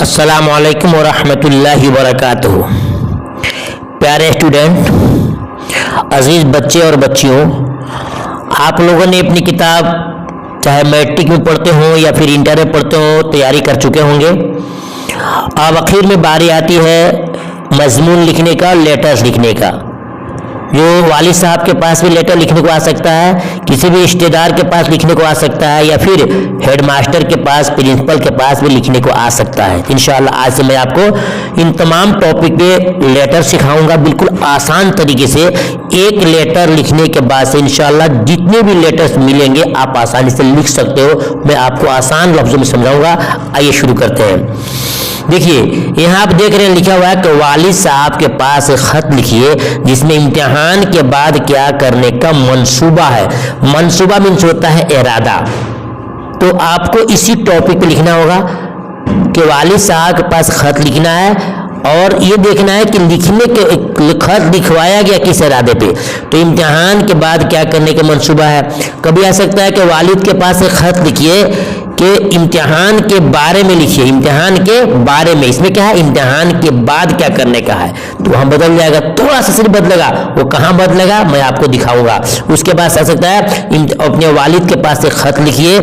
अस्सलाम वालेकुम वरहमतुल्लाहि वबरकातुहू। प्यारे स्टूडेंट, अजीज़ बच्चे और बच्चियों, आप लोगों ने अपनी किताब चाहे मैट्रिक में पढ़ते हो या फिर इंटर में पढ़ते हो तैयारी कर चुके होंगे। अब आखिर में बारी आती है मजमून लिखने का, लेटर्स लिखने का। जो वालिद साहब के पास भी लेटर लिखने को आ सकता है, किसी भी रिश्तेदार के पास लिखने को आ सकता है, या फिर हेडमास्टर के पास, प्रिंसिपल के पास भी लिखने को आ सकता है। इंशाअल्लाह आज से मैं आपको इन तमाम टॉपिक पे लेटर सिखाऊंगा बिल्कुल आसान तरीके से। एक लेटर लिखने के बाद से इंशाअल्लाह जितने भी लेटर्स मिलेंगे आप आसानी से लिख सकते हो। मैं आपको आसान लफ्जों में समझाऊंगा। आइए शुरू करते हैं। देखिए यहाँ आप देख रहे हैं लिखा हुआ है कि वालिद साहब के पास खत लिखिए जिसमें इम्तिहान के बाद क्या करने का मंसूबा है। मंसूबा मीन्स होता है इरादा। तो आपको इसी टॉपिक पे लिखना होगा कि वालिद साहब के पास खत लिखना है और ये देखना है कि लिखने के खत लिखवाया गया किस इरादे पे। तो इम्तिहान के बाद क्या करने का मंसूबा है। कभी आ सकता है कि वालिद के पास खत लिखिए कि इम्तिहान के बारे में लिखिए, इम्तिहान के बारे में। इसमें क्या है, इम्तिहान के बाद क्या करने का है। तो वहां बदल जाएगा, थोड़ा सा सिर्फ बदलेगा। वो कहाँ बदलेगा मैं आपको दिखाऊंगा। उसके बाद आ सकता है अपने वालिद के पास एक खत लिखिए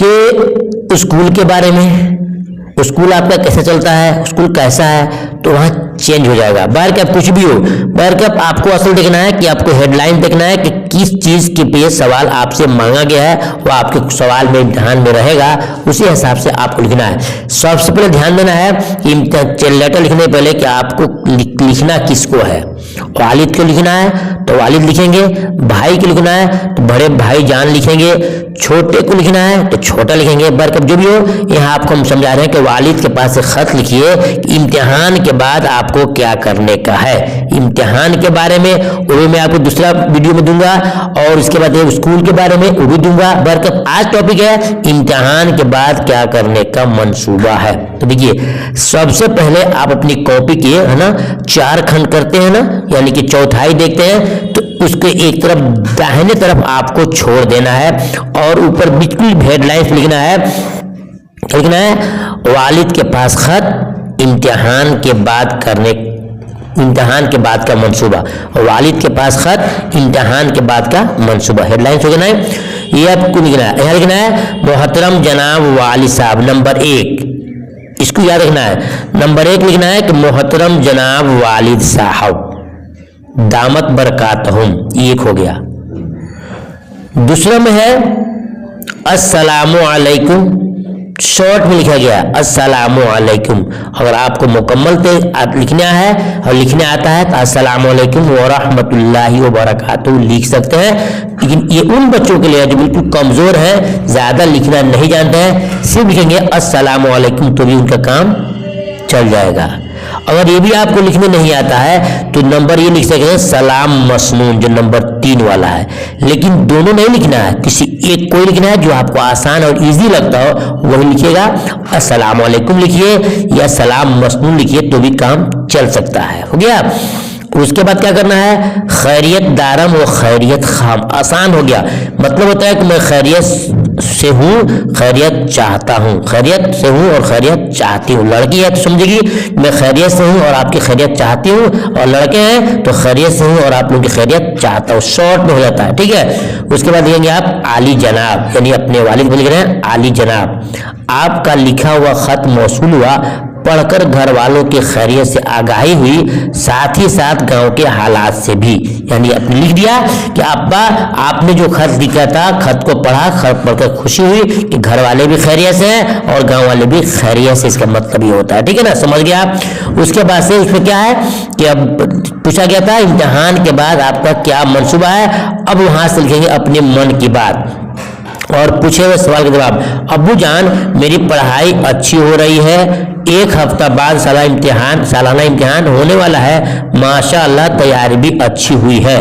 कि स्कूल के बारे में, स्कूल आपका कैसे चलता है, स्कूल कैसा है, तो वहाँ चेंज हो जाएगा। बाहर का कुछ भी हो, बाहर का आपको असल देखना है कि आपको हेडलाइन देखना है कि किस चीज के पे सवाल आपसे मांगा गया है, वो आपके सवाल में ध्यान में रहेगा, उसी हिसाब से आपको लिखना है। सबसे पहले ध्यान देना है कि लेटर लिखने पहले कि आपको लिखना किसको है। वालिद को लिखना है तो वालिद लिखेंगे, भाई को लिखना है तो बड़े भाई जान लिखेंगे, छोटे को लिखना है तो छोटा लिखेंगे। बरकत जो भी हो, यहाँ आपको हम समझा रहे हैं कि वालिद के पास से खत लिखिए कि इम्तिहान के बाद आपको क्या करने का है। इम्तिहान के बारे में वो भी मैं आपको दूसरा वीडियो में दूंगा, और इसके बाद स्कूल के बारे में वो भी दूंगा। बरकत आज टॉपिक है इम्तिहान के बाद क्या करने का मंसूबा है। तो देखिए सबसे पहले आप अपनी कॉपी के है ना 4 खंड करते हैं ना, यानी कि चौथाई देखते हैं, तो उसके एक तरफ दाहिने तरफ आपको छोड़ देना है और ऊपर बिल्कुल हेडलाइंस लिखना है वालिद के पास खत इम्तिहान के बाद का मंसूबा। वालिद के पास खत इम्तिहान के बाद का मंसूबा, हेडलाइंस हो गया है। ये आपको लिखना है, यहाँ लिखना है मोहतरम जनाब वालिद साहब, नंबर 1, इसको याद रखना है। नंबर 1 लिखना है कि मोहतरम जनाब वालिद साहब दामत बरकातहुम, ये एक हो गया। दूसरा में है अस्सलामु अलैकुम, शॉर्ट में लिखा गया अस्सलामु अलैकुम। अगर आपको मुकम्मल लिखना है और लिखने आता है तो अस्सलामु अलैकुम व रहमतुल्लाहि व बरकातुहू लिख सकते हैं। लेकिन ये उन बच्चों के लिए जो बिल्कुल कमजोर है, ज्यादा लिखना नहीं जानते हैं, सिर्फ लिखेंगे अस्सलामु अलैकुम तो भी उनका काम चल जाएगा। अगर ये भी आपको लिखने नहीं आता है तो नंबर ये लिख सकते हैं सलाम मसनून, जो नंबर 3 वाला है। लेकिन दोनों नहीं लिखना है, किसी एक कोई लिखना है जो आपको आसान और इजी लगता हो वही लिखिएगा। अस्सलाम वालेकुम लिखिए या सलाम मसनून लिखिए तो भी काम चल सकता है। हो गया। उसके बाद क्या करना है, खैरियत दारम व खैरियत खाम, आसान हो गया। मतलब होता है कि मैं खैरियत से हूँ, खैरियत चाहता हूँ, खैरियत से हूँ और खैरियत चाहती हूँ। लड़की है तो समझेगी मैं खैरियत से हूँ और आपकी खैरियत चाहती हूँ, और लड़के हैं तो खैरियत से हूँ और आप लोगों की खैरियत चाहता हूँ। शॉर्ट में हो जाता है, ठीक है। उसके बाद लिखेंगे आप आली जनाब, यानी अपने वालिद को लिख रहे हैं आली जनाब। आपका लिखा हुआ खत मौसूल हुआ, पढ़कर घर वालों की खैरियत से आगाही हुई, साथ ही साथ गांव के हालात से भी। यानी आपने लिख दिया कि अब्बा आपने जो खत लिखा था, खत को पढ़ा, खत पढ़कर खुशी हुई कि घर वाले भी खैरियत से हैं और गांव वाले भी खैरियत से। इसका मतलब ये होता है, ठीक है ना, समझ गया आप। उसके बाद से उसमें क्या है कि अब पूछा गया था इम्तिहान के बाद आपका क्या मंसूबा है। अब वहां से लिखेंगे अपने मन की बात और पूछे हुए सवाल का जवाब। अब्बू जान मेरी पढ़ाई अच्छी हो रही है, 1 हफ्ता बाद सालाना इम्तिहान होने वाला है, माशाअल्लाह तैयारी भी अच्छी हुई है।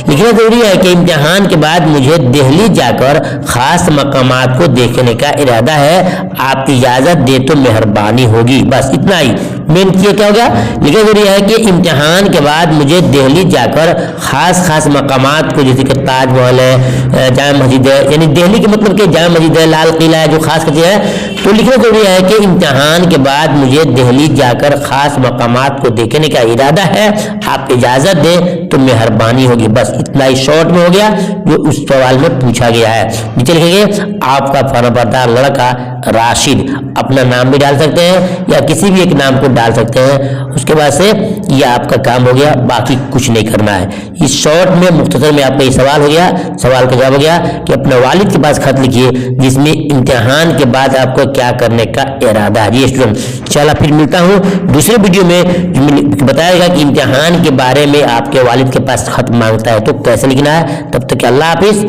लिखना जरूरी है कि इम्तिहान के बाद मुझे दिल्ली जाकर खास मकामात को देखने का इरादा है, आप इजाजत दे तो मेहरबानी होगी। बस इतना ही मेन किया क्या हो गया। लिखना जरूरी है कि इम्तिहान के बाद मुझे दिल्ली जाकर खास मकामात को, जैसे कि ताजमहल है, जामा मस्जिद है, यानी दिल्ली के मतलब कि जामा मस्जिद है, लाल किला है, जो खास चीज है, तो लिखना जरूरी है कि इम्तिहान के बाद मुझे दिल्ली जाकर खास मकामात को देखने का इरादा है, आप इजाजत दें तो मेहरबानी होगी। बस इतना ही शॉर्ट में हो गया जो उस सवाल में पूछा गया है। नीचे लिखेंगे आपका फर्माबरदार लड़का राशिद, अपना नाम भी डाल सकते हैं या किसी भी एक नाम को डाल सकते हैं। उसके बाद से ये आपका काम हो गया, बाकी कुछ नहीं करना है। इस शॉर्ट में मुख्तसर में आपका ये सवाल हो गया, सवाल का जवाब हो गया कि अपने वालिद के पास खत लिखिए जिसमें इम्तिहान के बाद आपको क्या करने का इरादा है। जी स्टूडेंट, चला फिर मिलता हूँ दूसरे वीडियो में जो बताएगा कि इम्तिहान के बारे में आपके वालिद के पास खत मांगता है तो कैसे लिखना है। तब तक अल्लाह हाफिज।